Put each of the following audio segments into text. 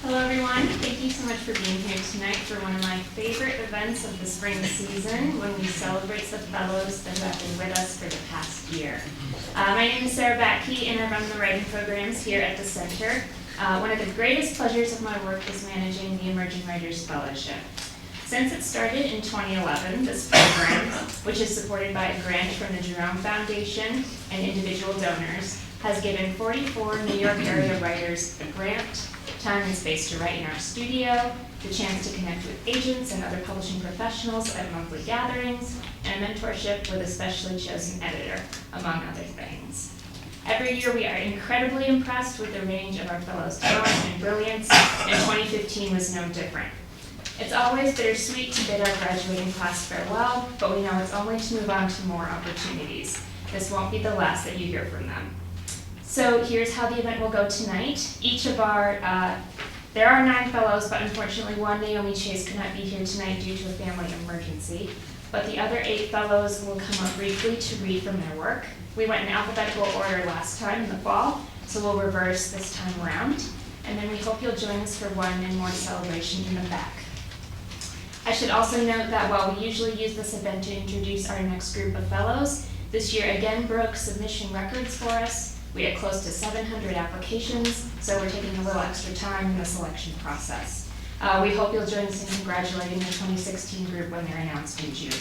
Hello everyone, thank you so much for being here tonight for one of my favorite events of the spring season when we celebrate the fellows that have been with us for the past year. My name is Sarah Batke and I run the writing programs here at the center. One of the greatest pleasures of my work is managing the Emerging Writers Fellowship. Since it started in 2011, this program, which is supported by a grant from the Jerome Foundation and individual donors, has given 44 New York area writers a grant, time and space to write in our studio, the chance to connect with agents and other publishing professionals at monthly gatherings, and a mentorship with a specially chosen editor, among other things. Every year we are incredibly impressed with the range of our fellows' talent and brilliance, and 2015 was no different. It's always bittersweet to bid our graduating class farewell, but we know it's only to move on to more opportunities. This won't be the last that you hear from them. So here's how the event will go tonight. There are 9 fellows, but unfortunately one, Naomi Chase, could not be here tonight due to a family emergency. But the other 8 fellows will come up briefly to read from their work. We went in alphabetical order last time in the fall, so we'll reverse this time around. And then we hope you'll join us for one and more celebration in the back. I should also note that while we usually use this event to introduce our next group of fellows, this year again broke submission records for us. We had close to 700 applications, so we're taking a little extra time in the selection process. We hope you'll join us in congratulating the 2016 group when they're announced in June.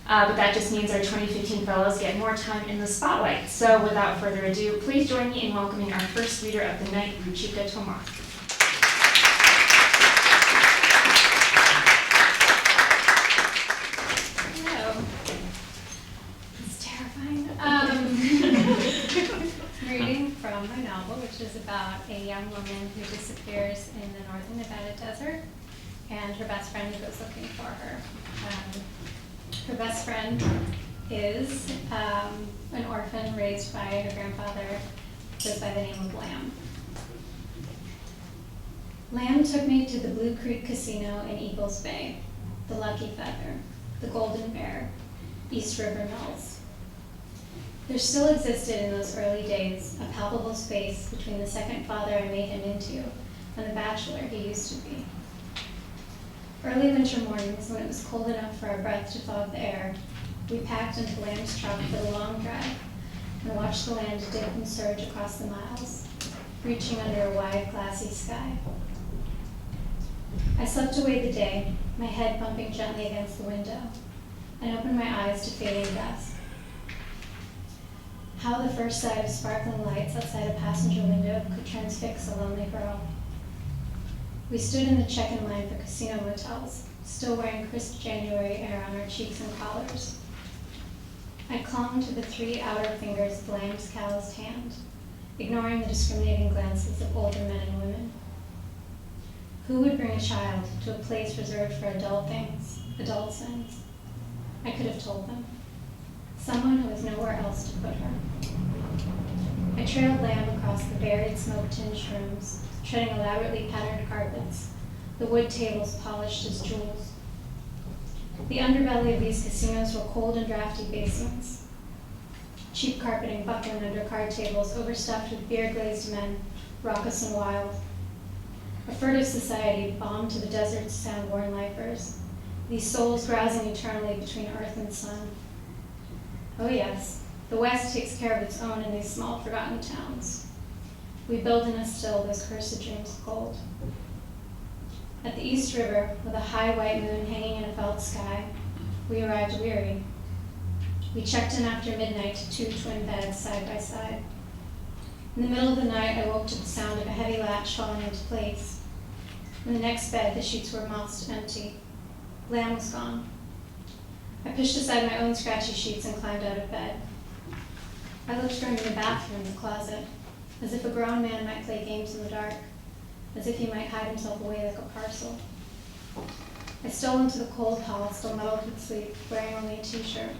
But that just means our 2015 fellows get more time in the spotlight. So without further ado, please join me in welcoming our first reader of the night, Ruchika Tomar. Hello. It's terrifying. Reading from my novel, which is about a young woman who disappears in the northern Nevada desert, and her best friend goes looking for her. Her best friend is an orphan raised by her grandfather, goes by the name of Lamb. Lamb took me to the Blue Creek Casino in Eagles Bay, the Lucky Feather, the Golden Bear, East River Mills. There still existed in those early days a palpable space between the second father I made him into and the bachelor he used to be. Early winter mornings, when it was cold enough for our breath to fog the air, we packed into Lamb's truck for the long drive and watched the land dip and surge across the miles, reaching under a wide, glassy sky. I slept away the day, my head bumping gently against the window, and opened my eyes to fading dusk. How the first sight of sparkling lights outside a passenger window could transfix a lonely girl. We stood in the check-in line for casino motels, still wearing crisp January air on our cheeks and collars. I clung to the 3 outer fingers of Lamb's calloused hand, ignoring the discriminating glances of older men and women. Who would bring a child to a place reserved for adult things, adult sins? I could have told them. Someone who has nowhere else to put her. I trailed Lamb across the varied smoke-tinged rooms, treading elaborately patterned carpets, the wood tables polished as jewels. The underbelly of these casinos were cold and drafty basements. Cheap carpeting buckling under card tables overstuffed with beer-glazed men, raucous and wild. A furtive society bombed to the desert's sound-worn lifers, these souls grousing eternally between earth and sun. Oh yes, the West takes care of its own in these small, forgotten towns. We build in us still those cursed dreams of gold. At the East River, with a high white moon hanging in a felt sky, we arrived weary. We checked in after midnight to 2 twin beds side by side. In the middle of the night, I woke to the sound of a heavy latch falling into place. In the next bed, the sheets were mossed empty. Lamb was gone. I pushed aside my own scratchy sheets and climbed out of bed. I looked for him in the bathroom, the closet, as if a grown man might play games in the dark, as if he might hide himself away like a parcel. I stole into the cold hall, still muddled with sleep, wearing only a t-shirt.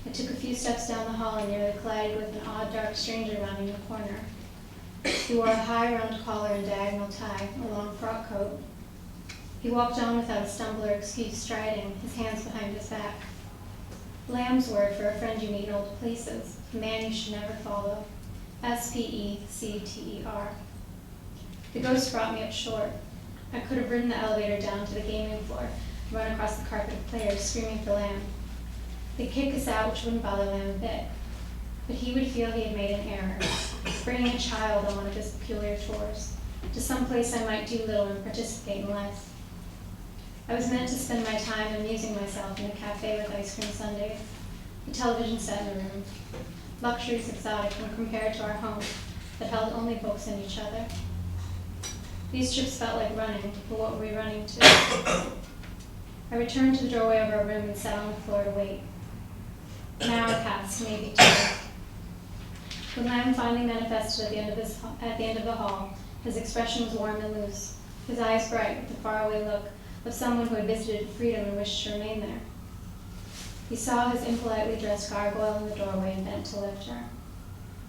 I took a few steps down the hall and nearly collided with an odd, dark stranger rounding the corner. He wore a high, round collar and diagonal tie, a long frock coat. He walked on without a stumble or excuse, striding, his hands behind his back. Lamb's word for a friend you meet in old places, a man you should never follow. S-P-E-C-T-E-R. The ghost brought me up short. I could have ridden the elevator down to the gaming floor, run across the carpet of players, screaming for Lamb. They'd kick us out, which wouldn't bother Lamb a bit. But he would feel he had made an error, bringing a child on one of his peculiar tours, to some place I might do little and participate in less. I was meant to spend my time amusing myself in a cafe with ice cream sundaes, a television set in the room, luxuries exotic when compared to our home that held only books and each other. These trips felt like running, but what were we running to? I returned to the doorway of our room and sat on the floor to wait. An hour passed, maybe two. When Lamb finally manifested at the end of the hall, his expression was warm and loose, his eyes bright with the faraway look of someone who had visited freedom and wished to remain there. He saw his impolitely dressed gargoyle in the doorway and bent to lift her.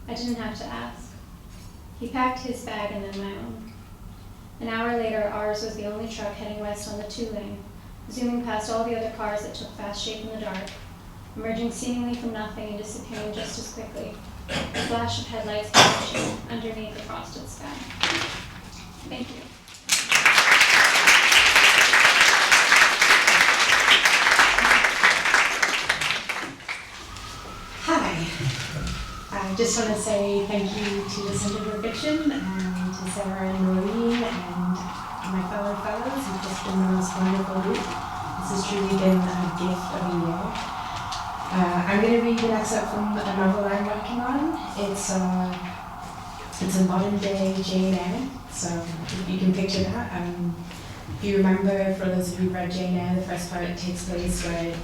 I didn't have to ask. He packed his bag and then my own. An hour later, ours was the only truck heading west on the 2-lane, zooming past all the other cars that took fast shape in the dark, emerging seemingly from nothing and disappearing just as quickly, a flash of headlights flashing underneath the frosted sky. Thank you. Hi. I just want to say thank you to the Center for Fiction and to Sarah and Maureen and my fellow fellows who've just been the most wonderful group. This has truly been a gift of a year. I'm going to read an excerpt from a novel I'm working on. It's a modern day Jane Eyre, so if you can picture that. If you remember, for those of you who've read Jane Eyre, the first part takes place where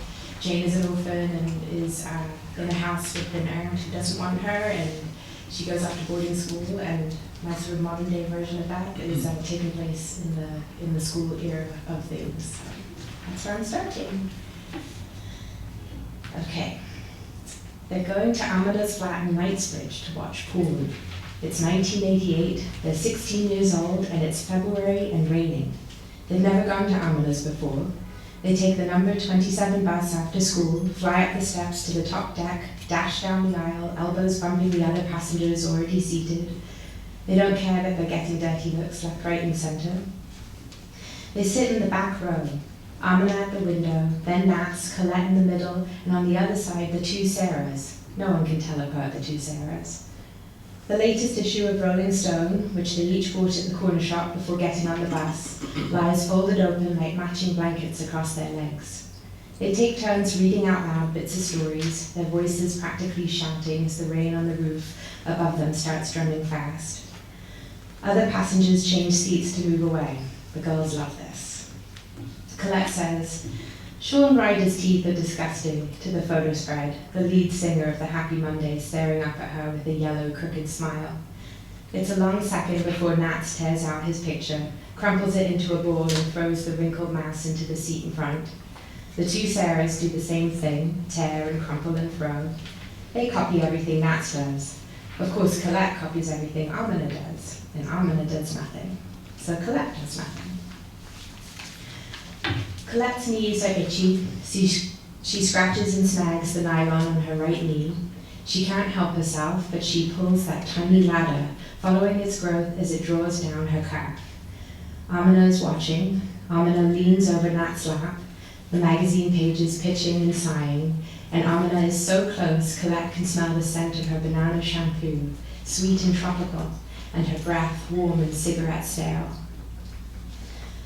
Jane is an orphan and is in a house with an aunt who doesn't want her, and she goes off to boarding school, and my sort of modern day version of that is taking place in the school era of things. So that's where I'm starting. Okay. They're going to Amanda's flat in Knightsbridge to watch pool. It's 1988, they're 16 years old, and it's February and raining. They've never gone to Amanda's before. They take the number 27 bus after school, fly up the steps to the top deck, dash down the aisle, elbows bumping the other passengers already seated. They don't care that they're getting dirty looks left, right, and center. They sit in the back row, Amina at the window, then Nats, Colette in the middle, and on the other side, the two Sarahs. No one can tell apart the two Sarahs. The latest issue of Rolling Stone, which they each bought at the corner shop before getting on the bus, lies folded open like matching blankets across their legs. They take turns reading out loud bits of stories, their voices practically shouting as the rain on the roof above them starts drumming fast. Other passengers change seats to move away. The girls love this. Colette says, "Sean Ryder's teeth are disgusting," to the photo spread, the lead singer of the Happy Monday staring up at her with a yellow, crooked smile. It's a long second before Nats tears out his picture, crumples it into a ball and throws the wrinkled mass into the seat in front. The two Sarahs do the same thing, tear and crumple and throw. They copy everything Nats does. Of course, Colette copies everything Amina does, and Amina does nothing. So Colette does nothing. Colette's knees are itchy. She scratches and snags the nylon on her right knee. She can't help herself, but she pulls that tiny ladder, following its growth as it draws down her calf. Amina is watching. Amina leans over Nat's lap, the magazine pages pitching and sighing, and Amina is so close Colette can smell the scent of her banana shampoo, sweet and tropical, and her breath warm and cigarette stale.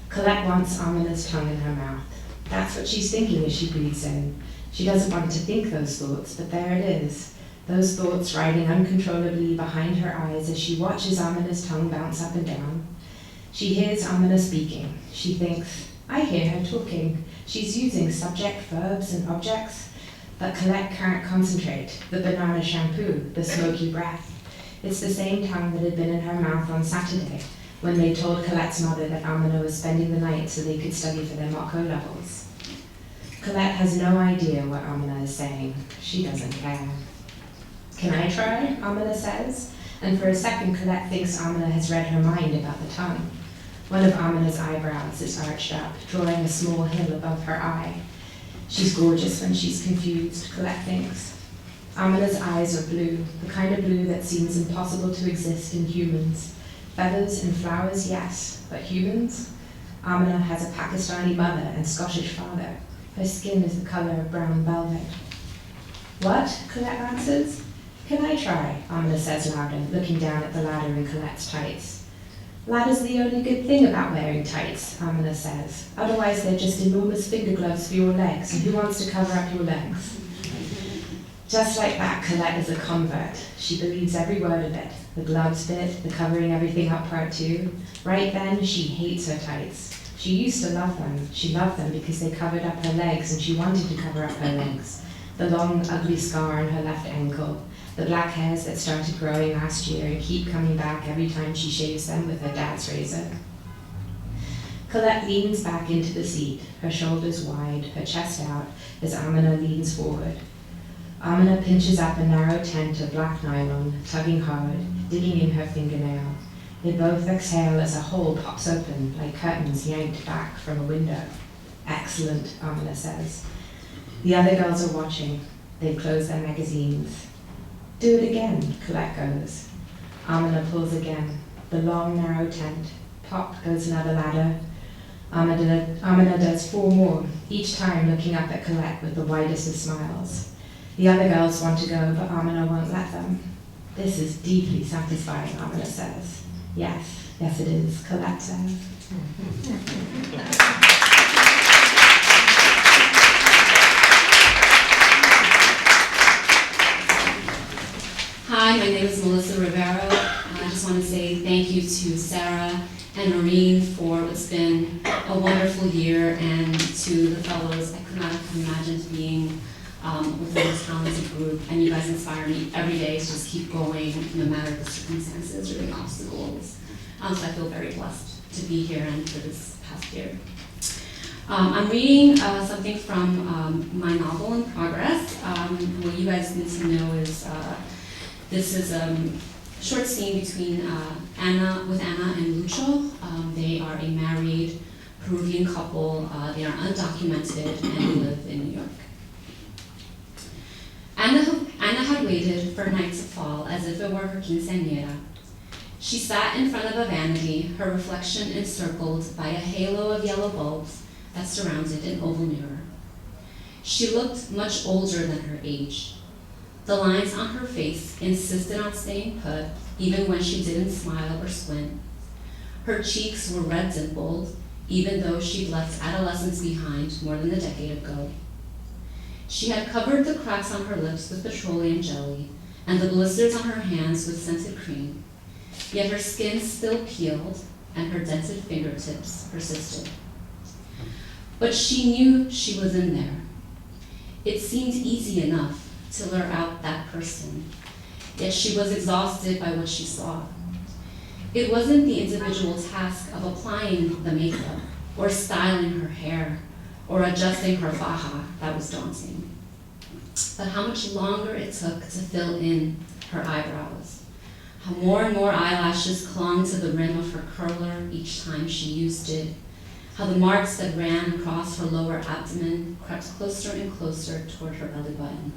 Colette wants Amina's tongue in her mouth. That's what she's thinking as she breathes in. She doesn't want to think those thoughts, but there it is. Those thoughts riding uncontrollably behind her eyes as she watches Amina's tongue bounce up and down. She hears Amina speaking. She thinks, I hear her talking. She's using subject, verbs, and objects. But Colette can't concentrate. The banana shampoo, the smoky breath. It's the same tongue that had been in her mouth on Saturday, when they told Colette's mother that Amina was spending the night so they could study for their mock O-levels. Colette has no idea what Amina is saying. She doesn't care. Can I try? Amina says, and for a second Colette thinks Amina has read her mind about the tongue. One of Amina's eyebrows is arched up, drawing a small hill above her eye. She's gorgeous when she's confused, Colette thinks. Amina's eyes are blue, the kind of blue that seems impossible to exist in humans. Feathers and flowers, yes, but humans? Amina has a Pakistani mother and Scottish father. Her skin is the color of brown velvet. What? Colette answers. Can I try? Amina says louder, looking down at the ladder in Colette's tights. Ladder's the only good thing about wearing tights, Amina says. Otherwise they're just enormous finger gloves for your legs, and who wants to cover up your legs? Just like that, Colette is a convert. She believes every word of it. The gloves bit, the covering everything up part too. Right then, she hates her tights. She used to love them. She loved them because they covered up her legs, and she wanted to cover up her legs. The long, ugly scar on her left ankle, the black hairs that started growing last year and keep coming back every time she shaves them with her dad's razor. Colette leans back into the seat, her shoulders wide, her chest out, as Amina leans forward. Amina pinches up a narrow tent of black nylon, tugging hard, digging in her fingernail. They both exhale as a hole pops open, like curtains yanked back from a window. Excellent, Amina says. The other girls are watching. They close their magazines. Do it again, Colette goes. Amina pulls again. The long, narrow tent. Pop goes another ladder. Amina does 4 more, each time looking up at Colette with the widest of smiles. The other girls want to go, but Amina won't let them. This is deeply satisfying, Amina says. Yes, yes it is, Colette says. Hi, my name is Melissa Rivero. I just want to say thank you to Sarah and Noreen for what's been a wonderful year, and to the fellows. I could not have imagined being with this talented group, and you guys inspire me every day to just keep going no matter the circumstances or the obstacles. So I feel very blessed to be here and for this past year. I'm reading something from my novel in progress. What you guys need to know is this is a short scene between Anna and Lucho. They are a married Peruvian couple. They are undocumented and live in New York. Anna had waited for night to fall as if it were her quinceañera. She sat in front of a vanity, her reflection encircled by a halo of yellow bulbs that surrounded an oval mirror. She looked much older than her age. The lines on her face insisted on staying put, even when she didn't smile or squint. Her cheeks were red dimpled, even though she'd left adolescence behind more than a decade ago. She had covered the cracks on her lips with petroleum jelly, and the blisters on her hands with scented cream, yet her skin still peeled, and her dented fingertips persisted. But she knew she was in there. It seemed easy enough to lure out that person, yet she was exhausted by what she saw. It wasn't the individual task of applying the makeup, or styling her hair, or adjusting her faja that was daunting, but how much longer it took to fill in her eyebrows, how more and more eyelashes clung to the rim of her curler each time she used it, how the marks that ran across her lower abdomen crept closer and closer toward her belly button.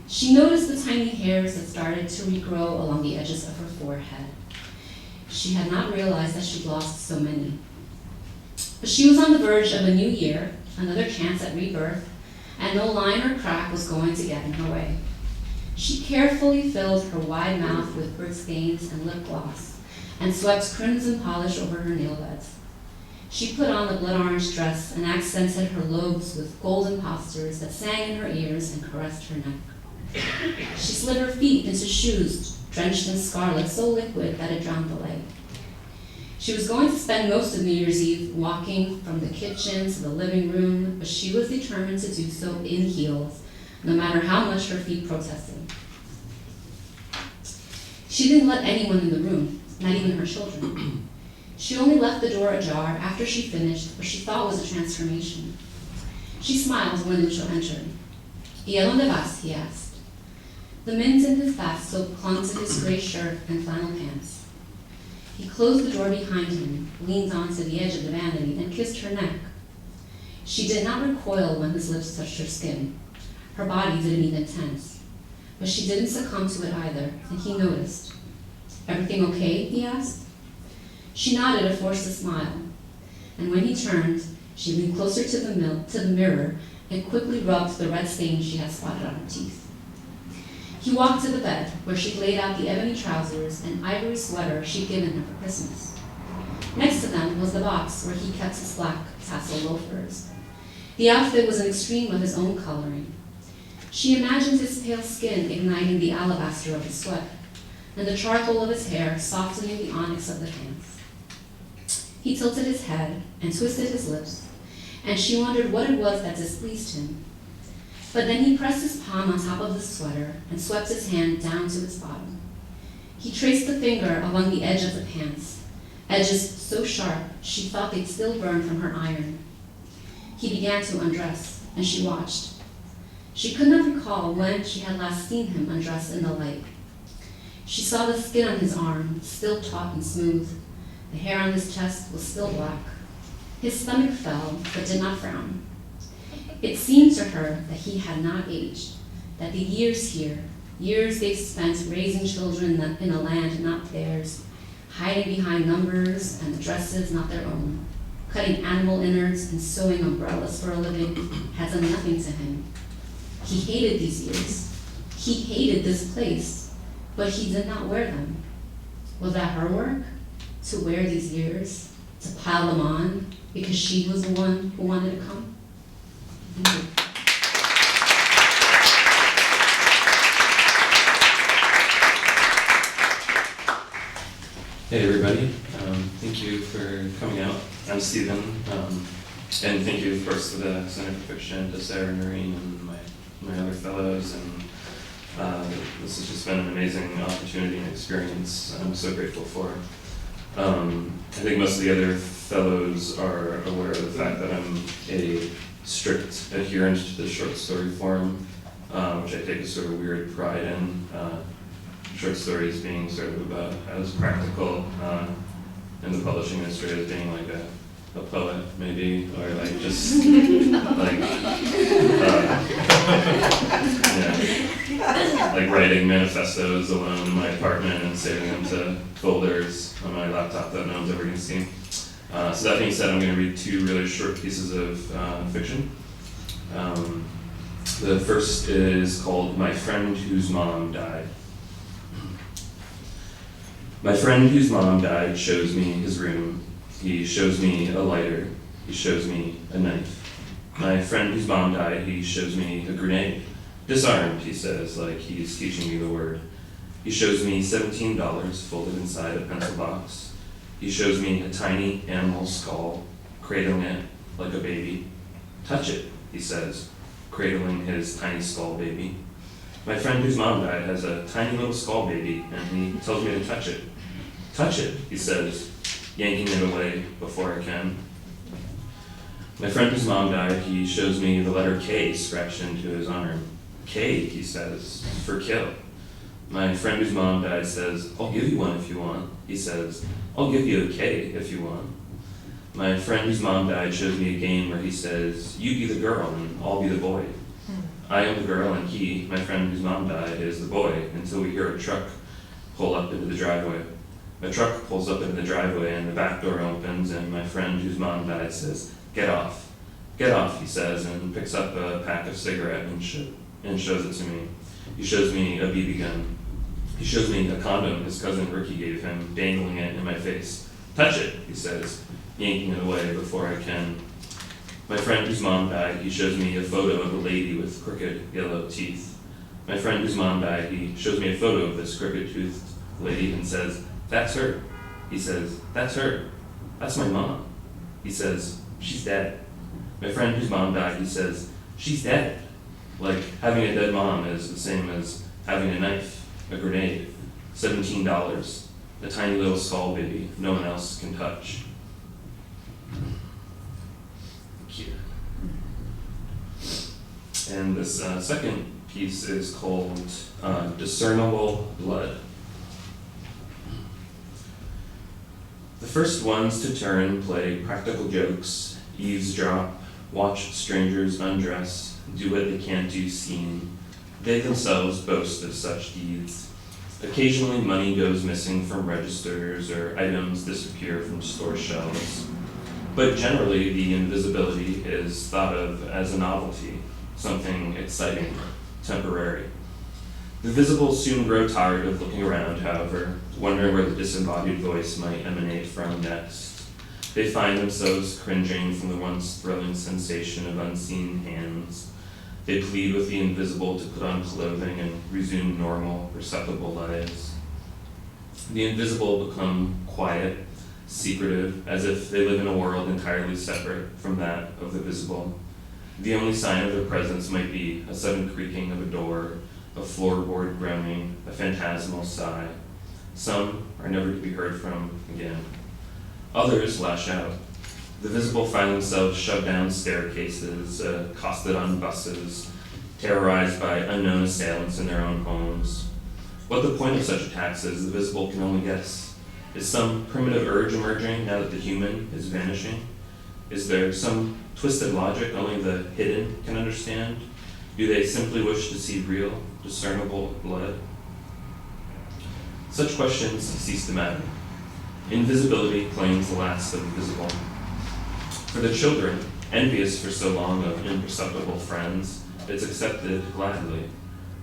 She noticed the tiny hairs that started to regrow along the edges of her forehead. She had not realized that she'd lost so many. But she was on the verge of a new year, another chance at rebirth, and no line or crack was going to get in her way. She carefully filled her wide mouth with bird stains and lip gloss, and swept crimson polish over her nail beds. She put on the blood orange dress and accented her lobes with golden postures that sang in her ears and caressed her neck. She slid her feet into shoes drenched in scarlet so liquid that it drowned the light. She was going to spend most of New Year's Eve walking from the kitchen to the living room, but she was determined to do so in heels, no matter how much her feet protested. She didn't let anyone in the room, not even her children. She only left the door ajar after she finished what she thought was a transformation. She smiled when Lucho entered. "¿Y a dónde vas?" he asked. The mint in his bath soap clung to his gray shirt and flannel pants. He closed the door behind him, leaned onto the edge of the vanity, and kissed her neck. She did not recoil when his lips touched her skin. Her body didn't even tense. But she didn't succumb to it either, and he noticed. "Everything okay?" he asked. She nodded to force a smile, and when he turned, she leaned closer to the mirror and quickly rubbed the red stain she had spotted on her teeth. He walked to the bed, where she laid out the ebony trousers and ivory sweater she'd given her for Christmas. Next to them was the box where he kept his black tassel loafers. The outfit was an extreme of his own coloring. She imagined his pale skin igniting the alabaster of his sweat, and the charcoal of his hair softening the onyx of the hands. He tilted his head and twisted his lips, and she wondered what it was that displeased him. But then he pressed his palm on top of the sweater and swept his hand down to its bottom. He traced the finger along the edge of the pants, edges so sharp she thought they'd still burn from her iron. He began to undress, and she watched. She could not recall when she had last seen him undress in the light. She saw the skin on his arm, still taut and smooth. The hair on his chest was still black. His stomach fell, but did not frown. It seemed to her that he had not aged, that the years here, years they spent raising children in a land not theirs, hiding behind numbers and the dresses not their own, cutting animal innards and sewing umbrellas for a living, had done nothing to him. He hated these years. He hated this place, but he did not wear them. Was that her work? To wear these years? To pile them on because she was the one who wanted to come? Thank you. Hey everybody, thank you for coming out. I'm Steven, and thank you of course to the Center for Fiction, to Sarah and Noreen and my other fellows, and this has just been an amazing opportunity and experience I'm so grateful for. I think most of the other fellows are aware of the fact that I'm a strict adherent to the short story form, which I take a sort of weird pride in. Short stories being sort of about as practical in the publishing industry as being like a poet, maybe, or like just like like writing manifestos alone in my apartment and saving them to folders on my laptop that no one's ever going to see. So that being said, I'm going to read two really short pieces of fiction. The first is called My Friend Whose Mom Died. My friend whose mom died shows me his room. He shows me a lighter. He shows me a knife. My friend whose mom died, he shows me a grenade. Disarmed, he says, like he's teaching me the word. He shows me $17 folded inside a pencil box. He shows me a tiny animal skull, cradling it like a baby. Touch it, he says, cradling his tiny skull baby. My friend whose mom died has a tiny little skull baby, and he tells me to touch it. Touch it, he says, yanking it away before I can. My friend whose mom died, he shows me the letter K scratched into his arm. K, he says, for kill. My friend whose mom died says, I'll give you one if you want. He says, I'll give you a K if you want. My friend whose mom died shows me a game where he says, you be the girl and I'll be the boy. I am the girl and he, my friend whose mom died, is the boy, until we hear a truck pull up into the driveway. A truck pulls up into the driveway and the back door opens and my friend whose mom died says, get off. Get off, he says, and picks up a pack of cigarettes and shows it to me. He shows me a BB gun. He shows me a condom his cousin Ricky gave him, dangling it in my face. Touch it, he says, yanking it away before I can. My friend whose mom died, he shows me a photo of a lady with crooked yellow teeth. My friend whose mom died, he shows me a photo of this crooked-toothed lady and says, that's her. He says, that's her. That's my mom. He says, she's dead. My friend whose mom died, he says, she's dead. Like having a dead mom is the same as having a knife, a grenade, $17, a tiny little skull baby no one else can touch. And this second piece is called Discernible Blood. The first ones to turn play practical jokes, eavesdrop, watch strangers undress, do what they can't do seen. They themselves boast of such deeds. Occasionally, money goes missing from registers or items disappear from store shelves. But generally, the invisibility is thought of as a novelty, something exciting, temporary. The visible soon grow tired of looking around, however, wondering where the disembodied voice might emanate from next. They find themselves cringing from the once thrilling sensation of unseen hands. They plead with the invisible to put on clothing and resume normal, perceptible lives. The invisible become quiet, secretive, as if they live in a world entirely separate from that of the visible. The only sign of their presence might be a sudden creaking of a door, a floorboard groaning, a phantasmal sigh. Some are never to be heard from again. Others lash out. The visible find themselves shoved down staircases, accosted on buses, terrorized by unknown assailants in their own homes. What the point of such attacks is, the visible can only guess. Is some primitive urge emerging now that the human is vanishing? Is there some twisted logic only the hidden can understand? Do they simply wish to see real, discernible blood? Such questions cease to matter. Invisibility claims the last of the visible. For the children, envious for so long of imperceptible friends, it's accepted gladly.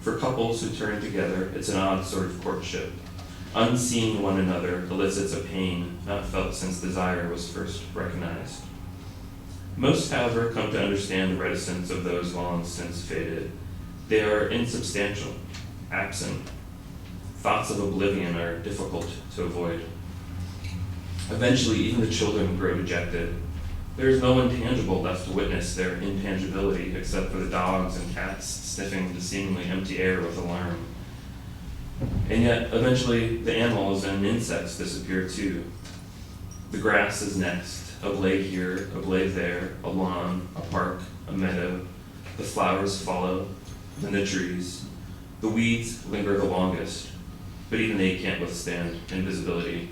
For couples who turn together, it's an odd sort of courtship. Unseeing one another elicits a pain not felt since desire was first recognized. Most, however, come to understand the reticence of those long since faded. They are insubstantial, absent. Thoughts of oblivion are difficult to avoid. Eventually, even the children grow dejected. There is no intangible left to witness their intangibility except for the dogs and cats sniffing the seemingly empty air with alarm. And yet, eventually, the animals and insects disappear too. The grass is next, a blade here, a blade there, a lawn, a park, a meadow. The flowers follow, then the trees. The weeds linger the longest, but even they can't withstand invisibility.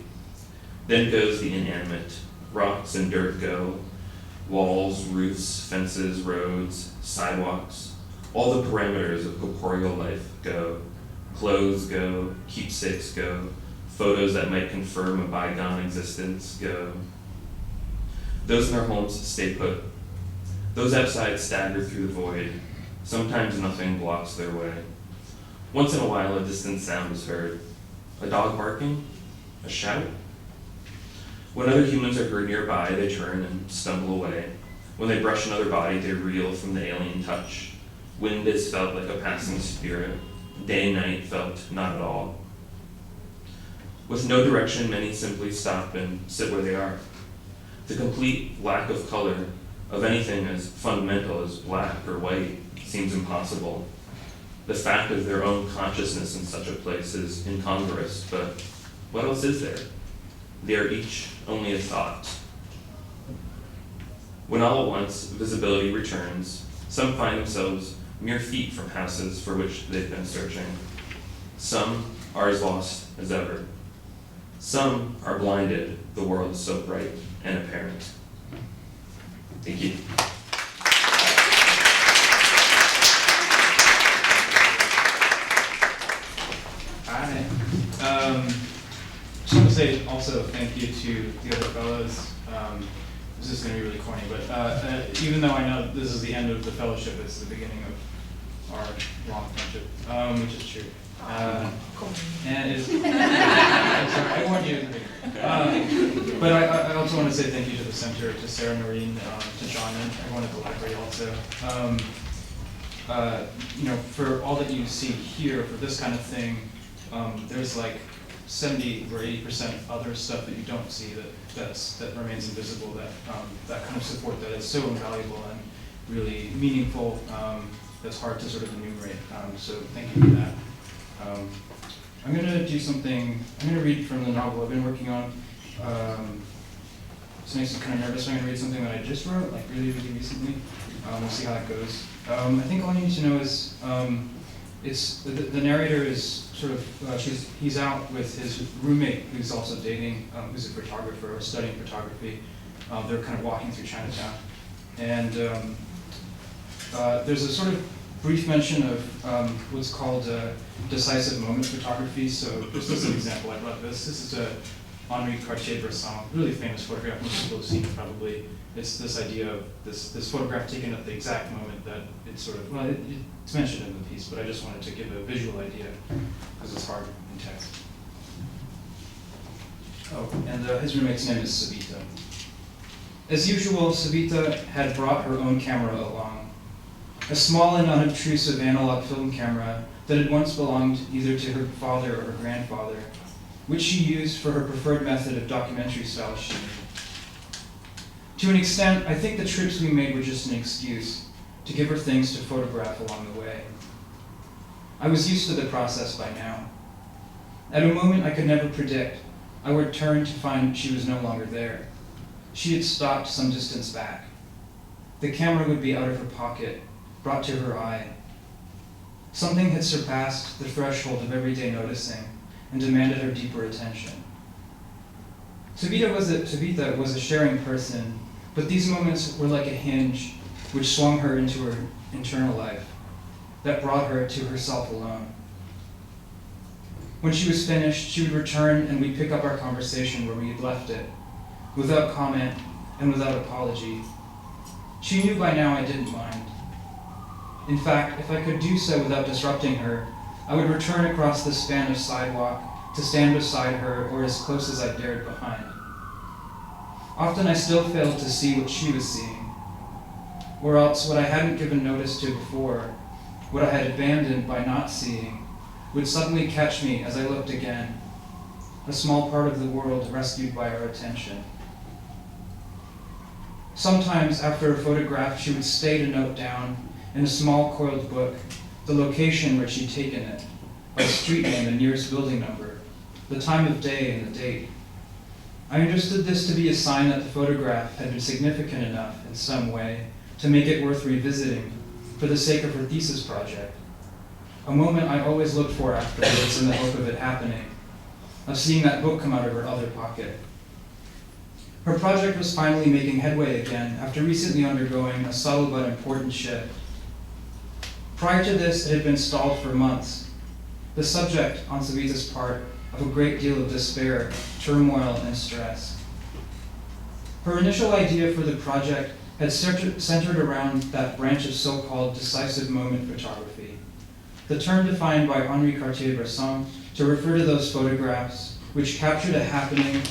Then goes the inanimate. Rocks and dirt go. Walls, roofs, fences, roads, sidewalks. All the parameters of corporeal life go. Clothes go, keepsakes go, photos that might confirm a bygone existence go. Those in their homes stay put. Those outside stagger through the void. Sometimes nothing blocks their way. Once in a while, a distant sound is heard. A dog barking? A shout? When other humans are heard nearby, they turn and stumble away. When they brush another body, they reel from the alien touch. Wind is felt like a passing spirit. Day and night felt not at all. With no direction, many simply stop and sit where they are. The complete lack of color of anything as fundamental as black or white seems impossible. The fact of their own consciousness in such a place is incongruous, but what else is there? They are each only a thought. When all at once visibility returns, some find themselves mere feet from houses for which they've been searching. Some are as lost as ever. Some are blinded, the world is so bright and apparent. Thank you. Hi. Just want to say also thank you to the other fellows. This is going to be really corny, but even though I know this is the end of the fellowship, it's the beginning of our long friendship, which is true. And it's, sorry, I warned you. But I also want to say thank you to the center, to Sarah, Noreen, to John, and everyone at the library also. You know, for all that you see here, for this kind of thing, there's like 70 or 80% other stuff that you don't see that remains invisible, that kind of support that is so invaluable and really meaningful, that's hard to sort of enumerate. So thank you for that. I'm going to do something, I'm going to read from the novel I've been working on. This makes me kind of nervous, so I'm going to read something that I just wrote, like really, really recently. We'll see how that goes. I think all you need to know is, it's the narrator is sort of, he's out with his roommate who's also dating, who's a photographer or studying photography. They're kind of walking through Chinatown. And there's a sort of brief mention of what's called decisive moment photography. So just as an example, I brought this. This is a Henri Cartier-Bresson, really famous photograph. Most people have seen it probably. It's this idea of this photograph taken at the exact moment that it's sort of, well, it's mentioned in the piece, but I just wanted to give a visual idea because it's hard in text. Oh, and his roommate's name is Savita. As usual, Savita had brought her own camera along, a small and unobtrusive analog film camera that had once belonged either to her father or her grandfather, which she used for her preferred method of documentary-style shooting. To an extent, I think the trips we made were just an excuse to give her things to photograph along the way. I was used to the process by now. At a moment I could never predict, I would turn to find she was no longer there. She had stopped some distance back. The camera would be out of her pocket, brought to her eye. Something had surpassed the threshold of everyday noticing and demanded her deeper attention. Savita was a sharing person, but these moments were like a hinge which swung her into her internal life, that brought her to herself alone. When she was finished, she would return and we'd pick up our conversation where we had left it, without comment and without apology. She knew by now I didn't mind. In fact, if I could do so without disrupting her, I would return across the span of sidewalk to stand beside her or as close as I dared behind. Often I still failed to see what she was seeing, or else what I hadn't given notice to before, what I had abandoned by not seeing, would suddenly catch me as I looked again, a small part of the world rescued by our attention. Sometimes after a photograph, she would stay to note down in a small coiled book the location where she'd taken it, a street name, the nearest building number, the time of day and the date. I understood this to be a sign that the photograph had been significant enough in some way to make it worth revisiting for the sake of her thesis project, a moment I always looked for afterwards in the hope of it happening, of seeing that book come out of her other pocket. Her project was finally making headway again after recently undergoing a subtle but important shift. Prior to this, it had been stalled for months, the subject, on Savita's part, of a great deal of despair, turmoil, and stress. Her initial idea for the project had centered around that branch of so-called decisive moment photography, the term defined by Henri Cartier-Bresson to refer to those photographs which captured a happening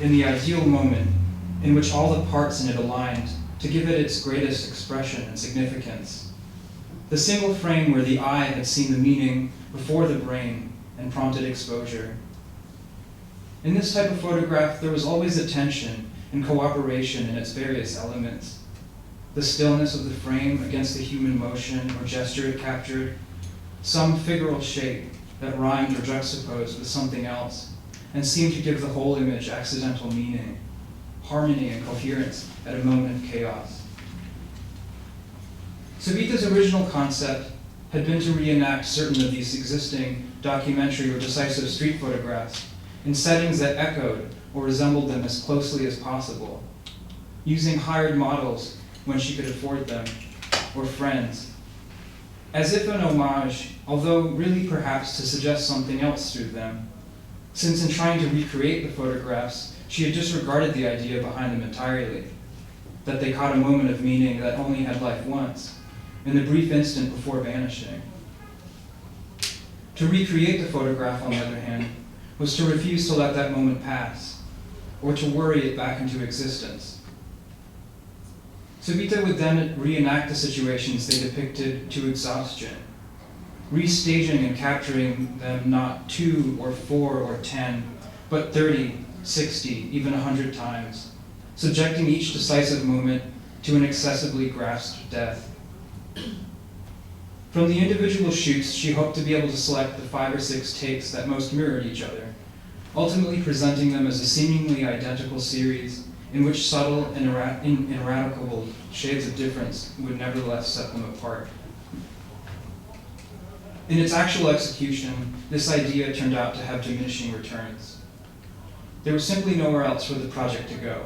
in the ideal moment in which all the parts in it aligned to give it its greatest expression and significance. The single frame where the eye had seen the meaning before the brain and prompted exposure. In this type of photograph, there was always attention and cooperation in its various elements. The stillness of the frame against the human motion or gesture it captured, some figural shape that rhymed or juxtaposed with something else and seemed to give the whole image accidental meaning, harmony and coherence at a moment of chaos. Savita's original concept had been to reenact certain of these existing documentary or decisive street photographs in settings that echoed or resembled them as closely as possible, using hired models when she could afford them, or friends, as if an homage, although really perhaps to suggest something else through them, since in trying to recreate the photographs, she had disregarded the idea behind them entirely, that they caught a moment of meaning that only had life once, in the brief instant before vanishing. To recreate the photograph, on the other hand, was to refuse to let that moment pass, or to worry it back into existence. Savita would then reenact the situations they depicted to exhaustion, restaging and capturing them not 2 or 4 or 10, but 30, 60, even 100 times, subjecting each decisive moment to an excessively grasped death. From the individual shoots, she hoped to be able to select the 5 or 6 takes that most mirrored each other, ultimately presenting them as a seemingly identical series in which subtle and ineradicable shades of difference would nevertheless set them apart. In its actual execution, this idea turned out to have diminishing returns. There was simply nowhere else for the project to go.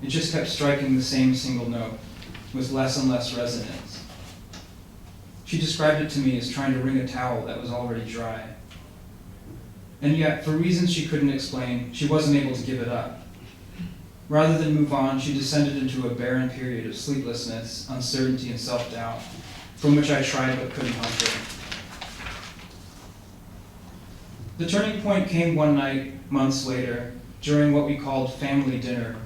It just kept striking the same single note, with less and less resonance. She described it to me as trying to wring a towel that was already dry. And yet, for reasons she couldn't explain, she wasn't able to give it up. Rather than move on, she descended into a barren period of sleeplessness, uncertainty, and self-doubt, from which I tried but couldn't help her. The turning point came one night, months later, during what we called family dinner,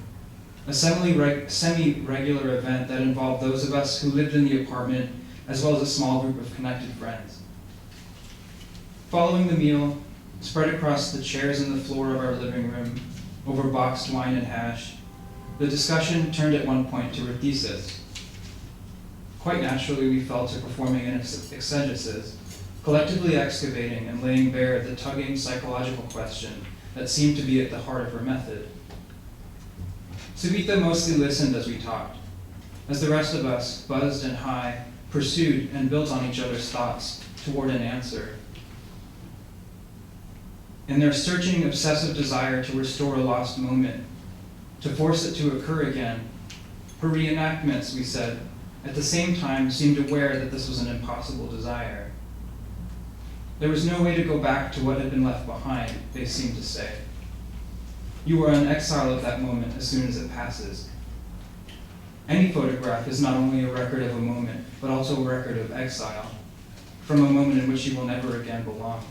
a semi-regular event that involved those of us who lived in the apartment, as well as a small group of connected friends. Following the meal, spread across the chairs and the floor of our living room, over boxed wine and hash, the discussion turned at one point to her thesis. Quite naturally, we fell to performing an exegesis, collectively excavating and laying bare the tugging psychological question that seemed to be at the heart of her method. Savita mostly listened as we talked, as the rest of us, buzzed and high, pursued and built on each other's thoughts toward an answer. In their searching, obsessive desire to restore a lost moment, to force it to occur again, her reenactments, we said, at the same time seemed aware that this was an impossible desire. There was no way to go back to what had been left behind, they seemed to say. You are an exile of that moment as soon as it passes. Any photograph is not only a record of a moment, but also a record of exile, from a moment in which you will never again belong.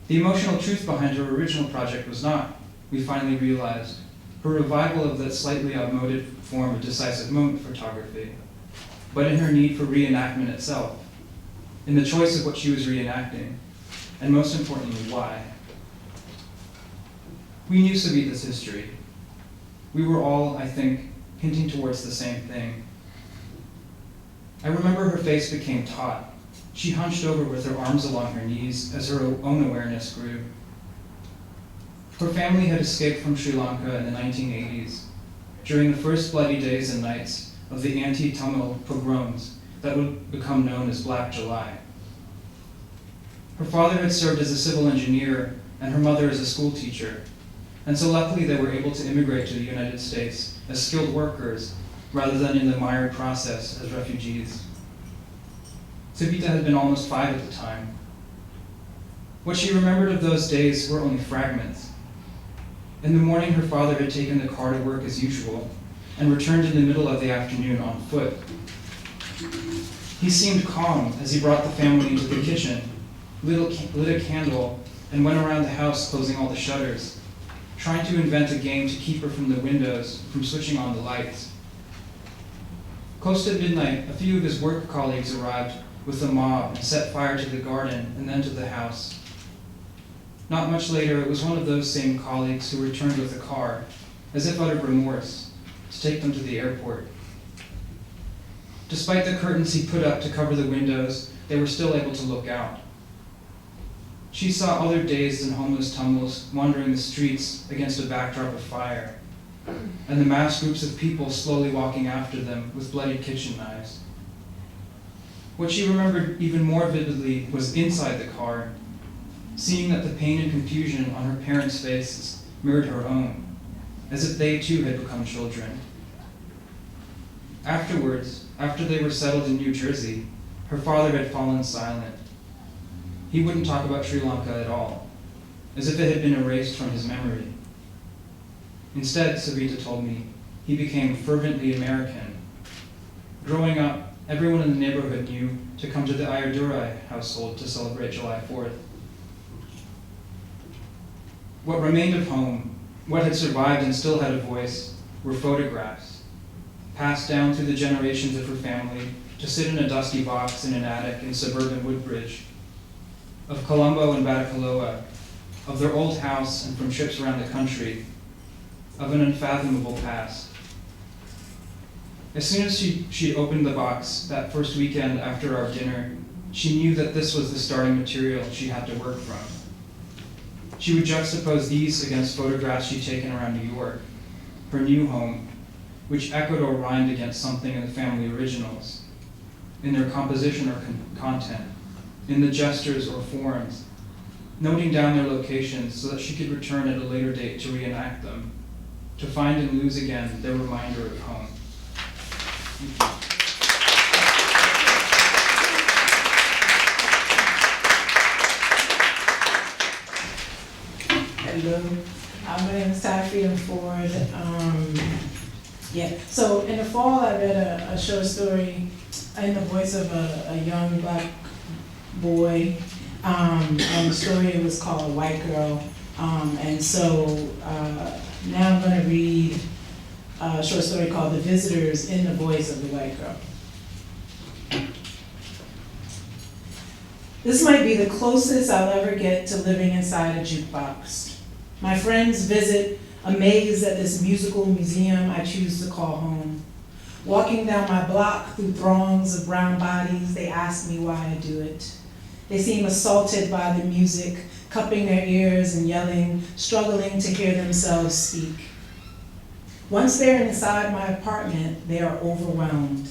The emotional truth behind her original project was not, we finally realized, her revival of that slightly outmoded form of decisive moment photography, but in her need for reenactment itself, in the choice of what she was reenacting, and most importantly, why. We knew Savita's history. We were all, I think, hinting towards the same thing. I remember her face became taut. She hunched over with her arms along her knees as her own awareness grew. Her family had escaped from Sri Lanka in the 1980s, during the first bloody days and nights of the anti-Tamil pogroms that would become known as Black July. Her father had served as a civil engineer and her mother as a school teacher, and so luckily they were able to immigrate to the United States as skilled workers rather than in the mired process as refugees. Savita had been almost 5 at the time. What she remembered of those days were only fragments. In the morning, her father had taken the car to work as usual and returned in the middle of the afternoon on foot. He seemed calm as he brought the family into the kitchen, lit a candle, and went around the house closing all the shutters, trying to invent a game to keep her from the windows, from switching on the lights. Close to midnight, a few of his work colleagues arrived with a mob and set fire to the garden and then to the house. Not much later, it was one of those same colleagues who returned with a car, as if out of remorse, to take them to the airport. Despite the curtains he put up to cover the windows, they were still able to look out. She saw other dazed and homeless Tamils wandering the streets against a backdrop of fire, and the mass groups of people slowly walking after them with bloody kitchen knives. What she remembered even more vividly was inside the car, seeing that the pain and confusion on her parents' faces mirrored her own, as if they too had become children. Afterwards, after they were settled in New Jersey, her father had fallen silent. He wouldn't talk about Sri Lanka at all, as if it had been erased from his memory. Instead, Savita told me, he became fervently American. Growing up, everyone in the neighborhood knew to come to the Ayadurai household to celebrate July 4th. What remained of home, what had survived and still had a voice, were photographs, passed down through the generations of her family to sit in a dusty box in an attic in suburban Woodbridge, of Colombo and Batacaloa, of their old house and from trips around the country, of an unfathomable past. As soon as she opened the box that first weekend after our dinner, she knew that this was the starting material she had to work from. She would juxtapose these against photographs she'd taken around New York, her new home, which echoed or rhymed against something in the family originals, in their composition or content, in the gestures or forms, noting down their locations so that she could return at a later date to reenact them, to find and lose again their reminder of home. Thank you. Hello, my name is Safi. I'm Ford. So in the fall, I read a short story in the voice of a young black boy, and the story was called White Girl. Now I'm going to read a short story called The Visitors in the voice of the white girl. This might be the closest I'll ever get to living inside a jukebox. My friends visit, amazed at this musical museum I choose to call home. Walking down my block through throngs of brown bodies, they ask me why I do it. They seem assaulted by the music, cupping their ears and yelling, struggling to hear themselves speak. Once they're inside my apartment, they are overwhelmed.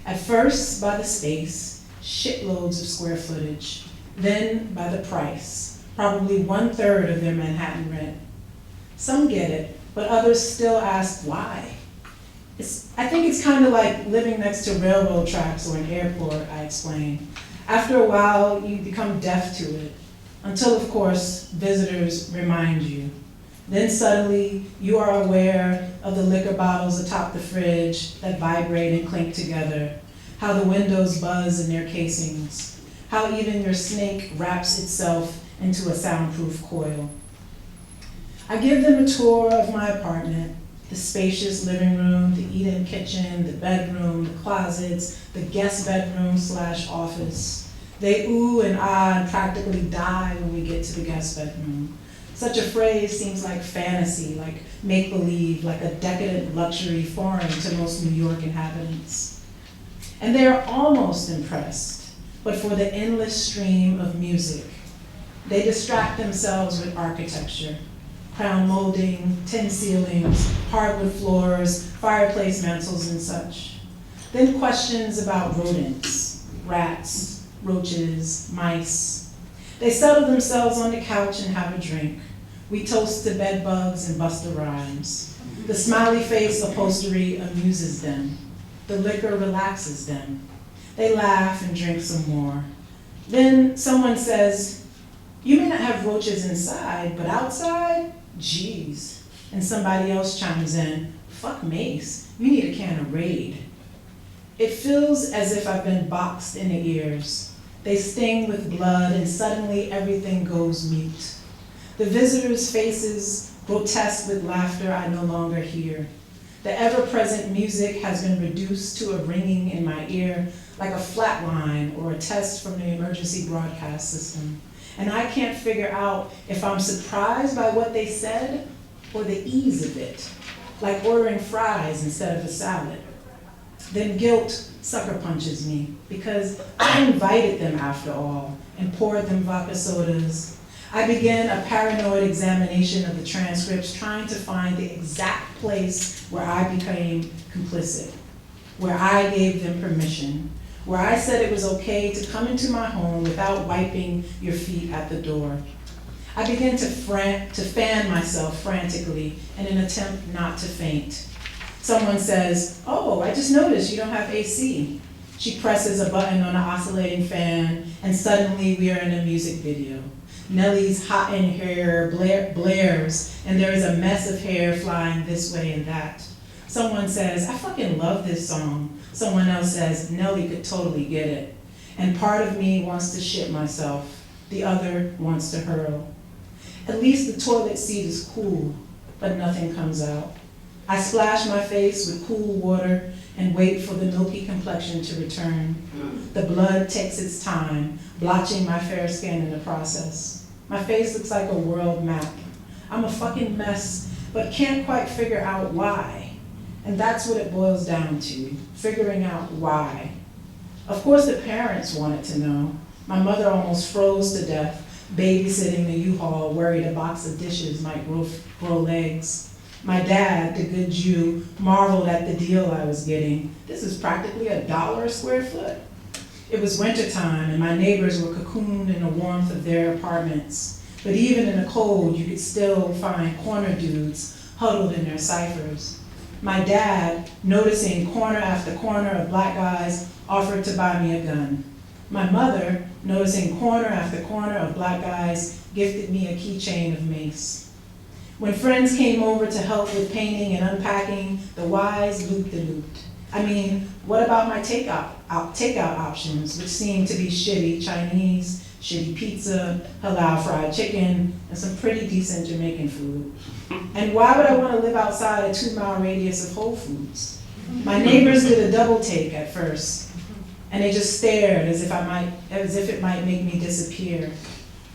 At first by the space, shitloads of square footage, then by the price, probably 1/3 of their Manhattan rent. Some get it, but others still ask why. I think it's kind of like living next to railroad tracks or an airport, I explain. After a while, you become deaf to it, until of course, visitors remind you. Then suddenly, you are aware of the liquor bottles atop the fridge that vibrate and clink together, how the windows buzz in their casings, how even your snake wraps itself into a soundproof coil. I give them a tour of my apartment, the spacious living room, the eat-in kitchen, the bedroom, the closets, the guest bedroom / office. They ooh and ah and practically die when we get to the guest bedroom. Such a phrase seems like fantasy, like make-believe, like a decadent luxury foreign to most New York inhabitants. And they are almost impressed, but for the endless stream of music. They distract themselves with architecture, crown molding, tin ceilings, hardwood floors, fireplace mantels and such. Then questions about rodents, rats, roaches, mice. They settle themselves on the couch and have a drink. We toast to bed bugs and Busta Rhymes. The smiley face upholstery amuses them. The liquor relaxes them. They laugh and drink some more. Then someone says, "You may not have roaches inside, but outside? Geez." And somebody else chimes in, "Fuck Mace, you need a can of Raid." It feels as if I've been boxed in the ears. They sting with blood and suddenly everything goes mute. The visitors' faces, grotesque with laughter I no longer hear. The ever-present music has been reduced to a ringing in my ear like a flat line or a test from the emergency broadcast system. And I can't figure out if I'm surprised by what they said or the ease of it, like ordering fries instead of a salad. Then guilt sucker punches me because I invited them after all and poured them vodka sodas. I began a paranoid examination of the transcripts, trying to find the exact place where I became complicit, where I gave them permission, where I said it was okay to come into my home without wiping your feet at the door. I began to fan myself frantically in an attempt not to faint. Someone says, "Oh, I just noticed you don't have AC." She presses a button on an oscillating fan, and suddenly we are in a music video. Nellie's Hot in Hair blares, and there is a mess of hair flying this way and that. Someone says, "I fucking love this song." Someone else says, "Nellie could totally get it." And part of me wants to shit myself. The other wants to hurl. At least the toilet seat is cool, but nothing comes out. I splash my face with cool water and wait for the milky complexion to return. The blood takes its time, blotching my fair skin in the process. My face looks like a world map. I'm a fucking mess, but can't quite figure out why. And that's what it boils down to, figuring out why. Of course the parents wanted to know. My mother almost froze to death, babysitting the U-Haul, worried a box of dishes might grow legs. My dad, the good Jew, marveled at the deal I was getting. This is practically $1 a square foot. It was wintertime and my neighbors were cocooned in the warmth of their apartments. But even in the cold, you could still find corner dudes huddled in their ciphers. My dad, noticing corner after corner of black guys, offered to buy me a gun. My mother, noticing corner after corner of black guys, gifted me a keychain of mace. When friends came over to help with painting and unpacking, the wise loop-de-looped. I mean, what about my takeout options, which seemed to be shitty Chinese, shitty pizza, halal fried chicken, and some pretty decent Jamaican food? And why would I want to live outside a 2-mile radius of Whole Foods? My neighbors did a double take at first, and they just stared as if it might make me disappear.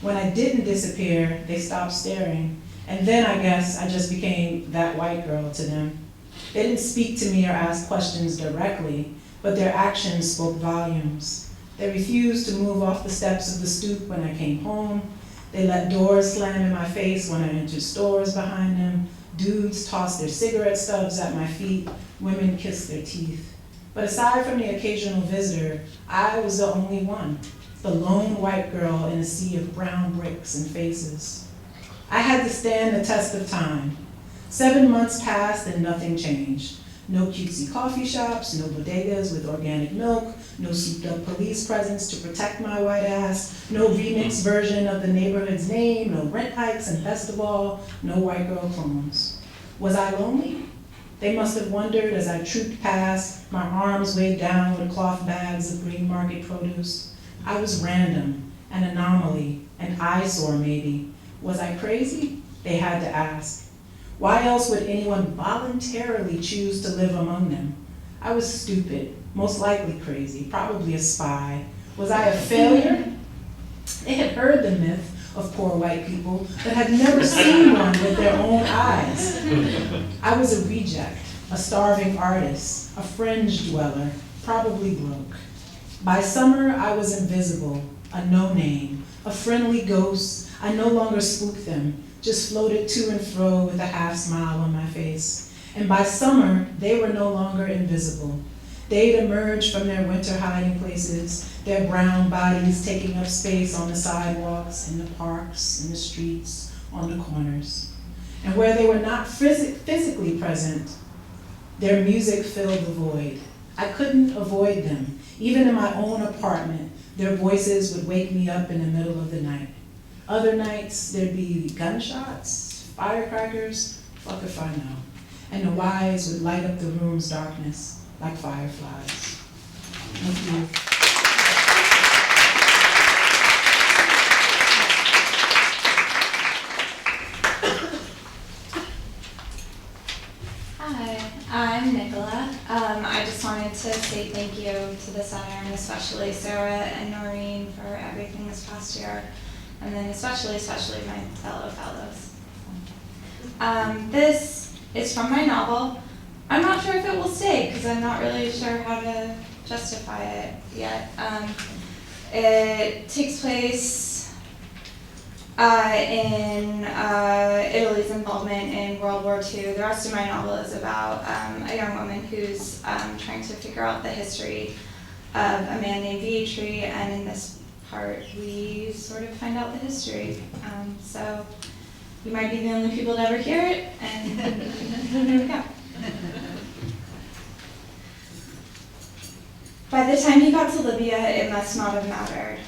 When I didn't disappear, they stopped staring, and then I guess I just became that white girl to them. They didn't speak to me or ask questions directly, but their actions spoke volumes. They refused to move off the steps of the stoop when I came home. They let doors slam in my face when I entered stores behind them. Dudes tossed their cigarette stubs at my feet. Women kissed their teeth. But aside from the occasional visitor, I was the only one, the lone white girl in a sea of brown bricks and faces. I had to stand the test of time. 7 months passed and nothing changed. No cutesy coffee shops, no bodegas with organic milk, no souped-up police presence to protect my white ass, no remixed version of the neighborhood's name, no rent hikes and best of all, no white girl clones. Was I lonely? They must have wondered as I trooped past, my arms weighed down with cloth bags of green market produce. I was random, an anomaly, an eyesore maybe. Was I crazy? They had to ask. Why else would anyone voluntarily choose to live among them? I was stupid, most likely crazy, probably a spy. Was I a failure? They had heard the myth of poor white people, but had never seen one with their own eyes. I was a reject, a starving artist, a fringe dweller, probably broke. By summer, I was invisible, a no-name, a friendly ghost. I no longer spooked them, just floated to and fro with a half smile on my face. And by summer, they were no longer invisible. They'd emerged from their winter hiding places, their brown bodies taking up space on the sidewalks, in the parks, in the streets, on the corners. And where they were not physically present, their music filled the void. I couldn't avoid them. Even in my own apartment, their voices would wake me up in the middle of the night. Other nights, there'd be gunshots, firecrackers, fuck if I know. And the wise would light up the room's darkness like fireflies. Thank you. Hi, I'm Nicola. I just wanted to say thank you to the center and especially Sarah and Noreen for everything this past year. And then especially my fellows. This is from my novel. I'm not sure if it will stay because I'm not really sure how to justify it yet. It takes place in Italy's involvement in World War II. The rest of my novel is about a young woman who's trying to figure out the history of a man named Vitri, and in this part, we sort of find out the history. So you might be the only people to ever hear it, and there we go. By the time he got to Libya, it must not have mattered.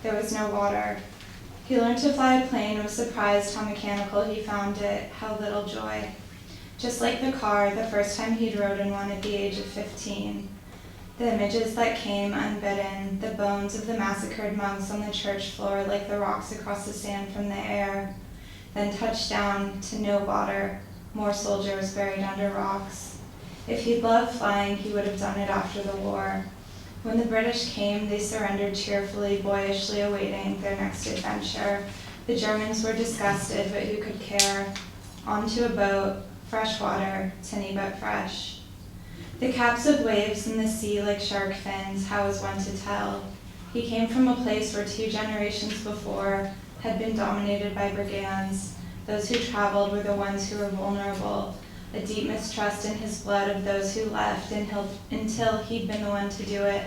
There was no water. He learned to fly a plane and was surprised how mechanical he found it, how little joy. Just like the car, the first time he'd rode in one at the age of 15. The images that came unbidden, the bones of the massacred monks on the church floor like the rocks across the sand from the air, then touched down to no water, more soldiers buried under rocks. If he'd loved flying, he would have done it after the war. When the British came, they surrendered cheerfully, boyishly awaiting their next adventure. The Germans were disgusted, but who could care? Onto a boat, fresh water, tinny but fresh. The caps of waves in the sea like shark fins, how is one to tell? He came from a place where 2 generations before had been dominated by brigands. Those who traveled were the ones who were vulnerable, a deep mistrust in his blood of those who left until he'd been the one to do it.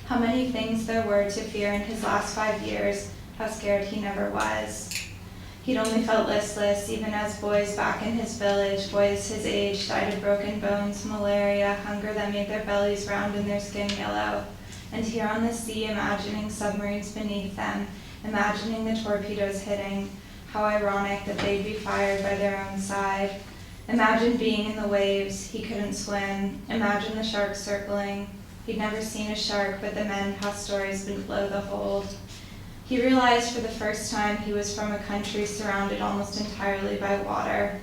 How many things there were to fear in his last 5 years, how scared he never was. He'd only felt listless, even as boys back in his village, boys his age, died of broken bones, malaria, hunger that made their bellies round and their skin yellow. And here on the sea, imagining submarines beneath them, imagining the torpedoes hitting, How ironic that they'd be fired by their own side. Imagine being in the waves, he couldn't swim. Imagine the sharks circling. He'd never seen a shark, but the men passed stories below the hold. He realized for the first time he was from a country surrounded almost entirely by water.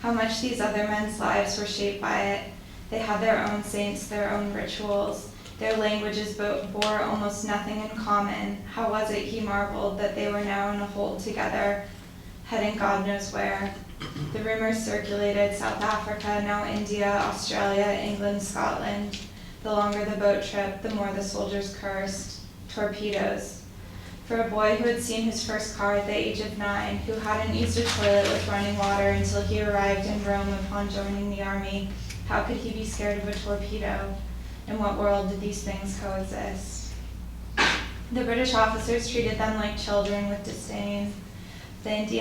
How much these other men's lives were shaped by it. They had their own saints, their own rituals. Their languages bore almost nothing in common. How was it, he marveled, that they were now in a hold together, heading God knows where. The rumors circulated: South Africa, now India, Australia, England, Scotland. The longer the boat trip, the more the soldiers cursed. Torpedoes. For a boy who had seen his first car at the age of 9, who hadn't used a toilet with running water until he arrived in Rome upon joining the army, how could he be scared of a torpedo? In what world did these things coexist? The British officers treated them like children with disdain. The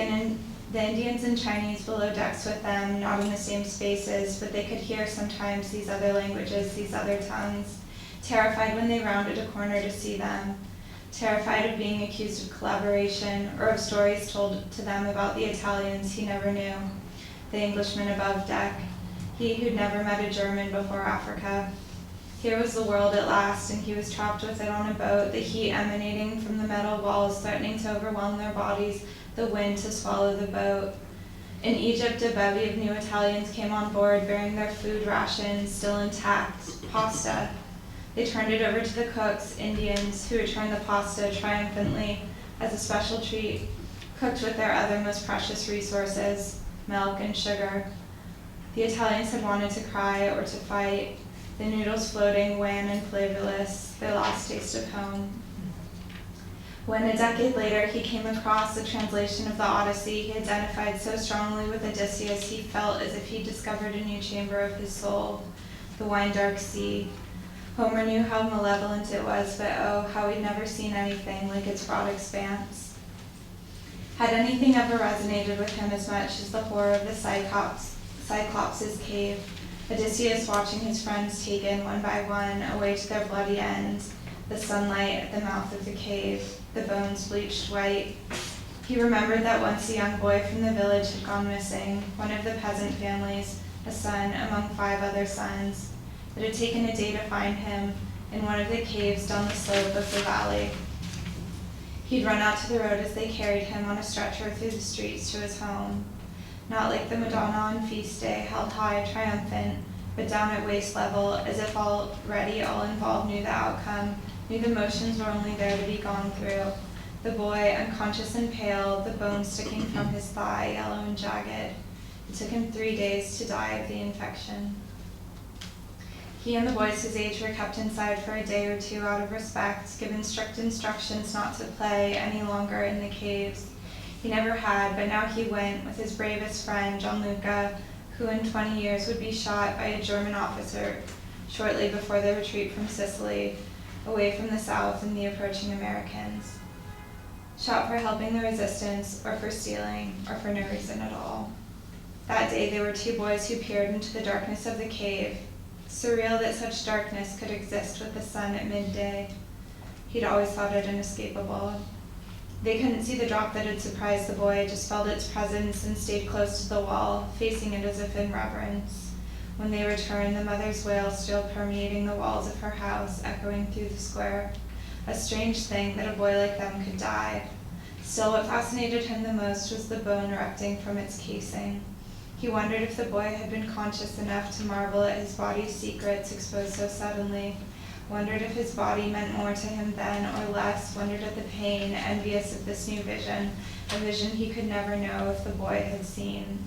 Indians and Chinese below decks with them, not in the same spaces, but they could hear sometimes these other languages, these other tongues, terrified when they rounded a corner to see them, terrified of being accused of collaboration or of stories told to them about the Italians he never knew, the Englishman above deck, he who'd never met a German before Africa. Here was the world at last, and he was trapped with it on a boat, the heat emanating from the metal walls threatening to overwhelm their bodies, the wind to swallow the boat. In Egypt, a bevy of new Italians came on board bearing their food rations still intact, pasta. They turned it over to the cooks, Indians, who returned the pasta triumphantly as a special treat, cooked with their other most precious resources, milk and sugar. The Italians had wanted to cry or to fight, the noodles floating wan and flavorless, their last taste of home. When a decade later he came across a translation of the Odyssey he identified so strongly with Odysseus, he felt as if he discovered a new chamber of his soul, the wine-dark sea. Homer knew how malevolent it was, but oh, how he'd never seen anything like its broad expanse. Had anything ever resonated with him as much as the horror of the Cyclops' cave, Odysseus watching his friends taken one by one away to their bloody ends, the sunlight at the mouth of the cave, the bones bleached white. He remembered that once a young boy from the village had gone missing, one of the peasant families, a son among 5 other sons. It had taken a day to find him in one of the caves down the slope of the valley. He'd run out to the road as they carried him on a stretcher through the streets to his home. Not like the Madonna on feast day, held high, triumphant, but down at waist level, as if already all involved knew the outcome, knew the motions were only there to be gone through. The boy, unconscious and pale, the bones sticking from his thigh, yellow and jagged. It took him 3 days to die of the infection. He and the boys his age were kept inside for a day or 2 out of respect, given strict instructions not to play any longer in the caves. He never had, but now he went with his bravest friend, Gianluca, who in 20 years would be shot by a German officer shortly before the retreat from Sicily, away from the South and the approaching Americans. Shot for helping the resistance, or for stealing, or for no reason at all. That day they were 2 boys who peered into the darkness of the cave. Surreal that such darkness could exist with the sun at midday. He'd always thought it inescapable. They couldn't see the drop that had surprised the boy, just felt its presence and stayed close to the wall, facing it as if in reverence. When they returned, the mother's wail still permeating the walls of her house, echoing through the square. A strange thing that a boy like them could die. Still, what fascinated him the most was the bone erupting from its casing. He wondered if the boy had been conscious enough to marvel at his body's secrets exposed so suddenly. Wondered if his body meant more to him then or less, wondered at the pain, envious of this new vision, a vision he could never know if the boy had seen.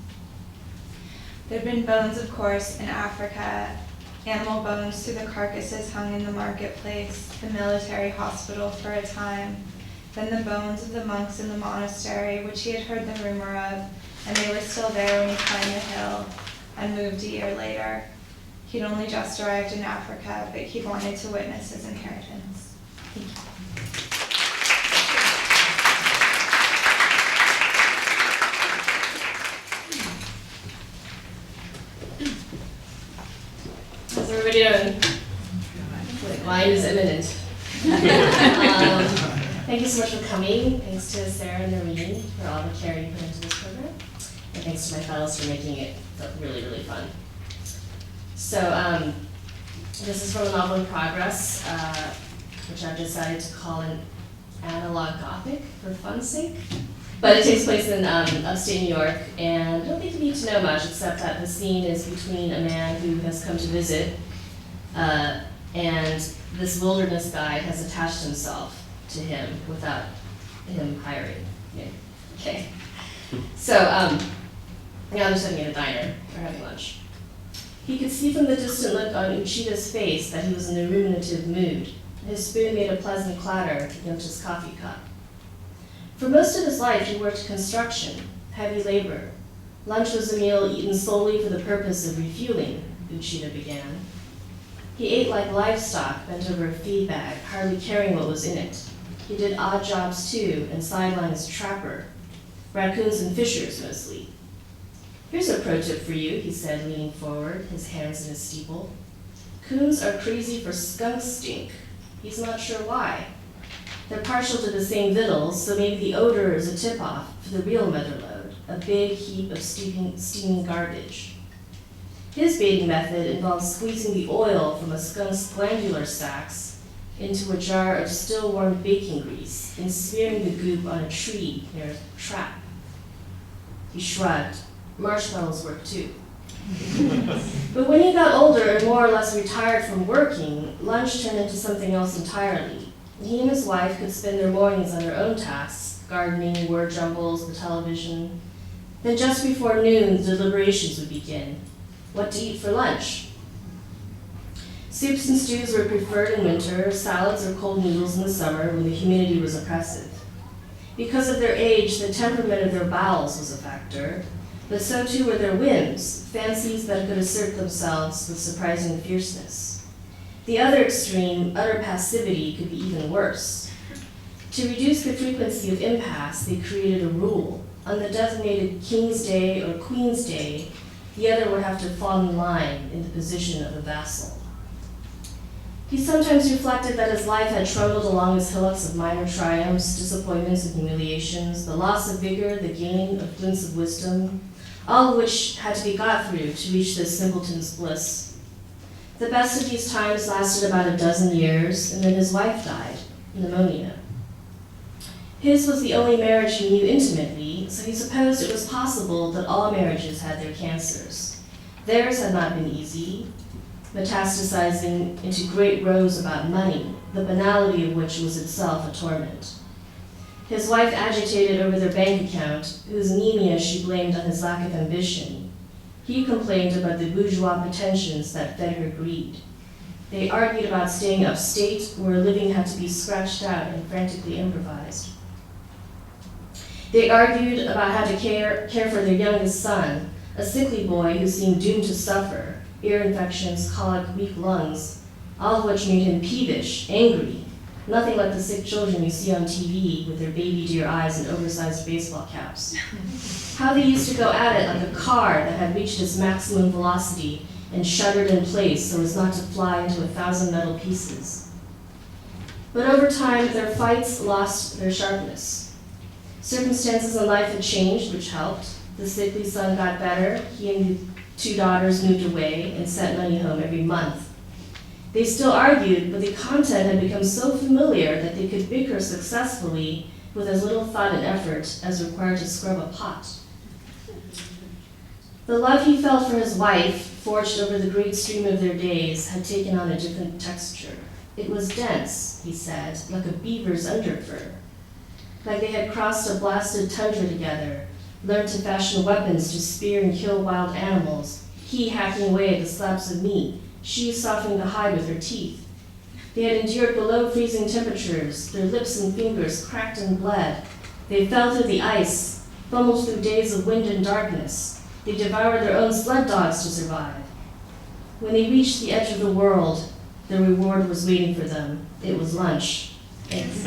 There'd been bones, of course, in Africa, animal bones through the carcasses hung in the marketplace, the military hospital for a time, then the bones of the monks in the monastery, which he had heard the rumor of, and they were still there when he climbed the hill and moved a year later. He'd only just arrived in Africa, but he'd wanted to witness his inheritance. Thank you. How's everybody doing? Mine is imminent. Thank you so much for coming. Thanks to Sarah and Noreen for all the care you put into this program. And thanks to my fellows for making it really, really fun. So this is from a novel in progress, which I've decided to call an analog gothic for fun's sake. But it takes place in upstate New York, and I don't think you need to know much except that the scene is between a man who has come to visit, and this wilderness guide has attached himself to him without him hiring him. Okay. So now they're sitting in a diner, they're having lunch. He could see from the distant look on Ruchika's face that he was in a ruminative mood. His spoon made a pleasant clatter against his coffee cup. For most of his life, he worked construction, heavy labor. Lunch was a meal eaten solely for the purpose of refueling, Ruchika began. He ate like livestock bent over a feed bag, hardly caring what was in it. He did odd jobs too, and sidelined as a trapper. Raccoons and fishers, mostly. Here's a pro tip for you, he said, leaning forward, his hands in his steeple. Coons are crazy for skunk stink. He's not sure why. They're partial to the same victuals, so maybe the odor is a tip-off for the real motherlode, a big heap of steaming garbage. His baiting method involves squeezing the oil from a skunk's glandular sacs into a jar of still warm baking grease and smearing the goop on a tree near a trap. He shrugged. Marshmallows work too. But when he got older and more or less retired from working, lunch turned into something else entirely. He and his wife could spend their mornings on their own tasks, gardening, word jumbles, the television. Then just before noon, the deliberations would begin. What to eat for lunch? Soups and stews were preferred in winter, salads or cold noodles in the summer when the humidity was oppressive. Because of their age, the temperament of their bowels was a factor, but so too were their whims, fancies that could assert themselves with surprising fierceness. The other extreme, utter passivity, could be even worse. To reduce the frequency of impasse, they created a rule. On the designated King's Day or Queen's Day, the other would have to fall in line in the position of a vassal. He sometimes reflected that his life had trundled along his hillocks of minor triumphs, disappointments, and humiliations, the loss of vigor, the gain of glints of wisdom, all of which had to be got through to reach this simpleton's bliss. The best of these times lasted about a dozen years, and then his wife died, pneumonia. His was the only marriage he knew intimately, so he supposed it was possible that all marriages had their cancers. Theirs had not been easy, metastasizing into great rows about money, the banality of which was itself a torment. His wife agitated over their bank account, whose anemia she blamed on his lack of ambition. He complained about the bourgeois pretensions that fed her greed. They argued about staying upstate, where living had to be scratched out and frantically improvised. They argued about how to care for their youngest son, a sickly boy who seemed doomed to suffer, ear infections, colic, weak lungs, all of which made him peevish, angry, nothing like the sick children you see on TV with their baby deer eyes and oversized baseball caps. How they used to go at it like a car that had reached its maximum velocity and shuddered in place so as not to fly into 1,000 metal pieces. But over time, their fights lost their sharpness. Circumstances in life had changed, which helped. The sickly son got better. He and the 2 daughters moved away and sent money home every month. They still argued, but the content had become so familiar that they could bicker successfully with as little thought and effort as required to scrub a pot. The love he felt for his wife, forged over the great stream of their days, had taken on a different texture. It was dense, he said, like a beaver's underfur. Like they had crossed a blasted tundra together, learned to fashion weapons to spear and kill wild animals, he hacking away at the slabs of meat, she softening the hide with her teeth. They had endured below freezing temperatures, their lips and fingers cracked and bled. They fell through the ice, fumbled through days of wind and darkness. They devoured their own sled dogs to survive. When they reached the edge of the world, the reward was waiting for them. It was lunch. Thanks.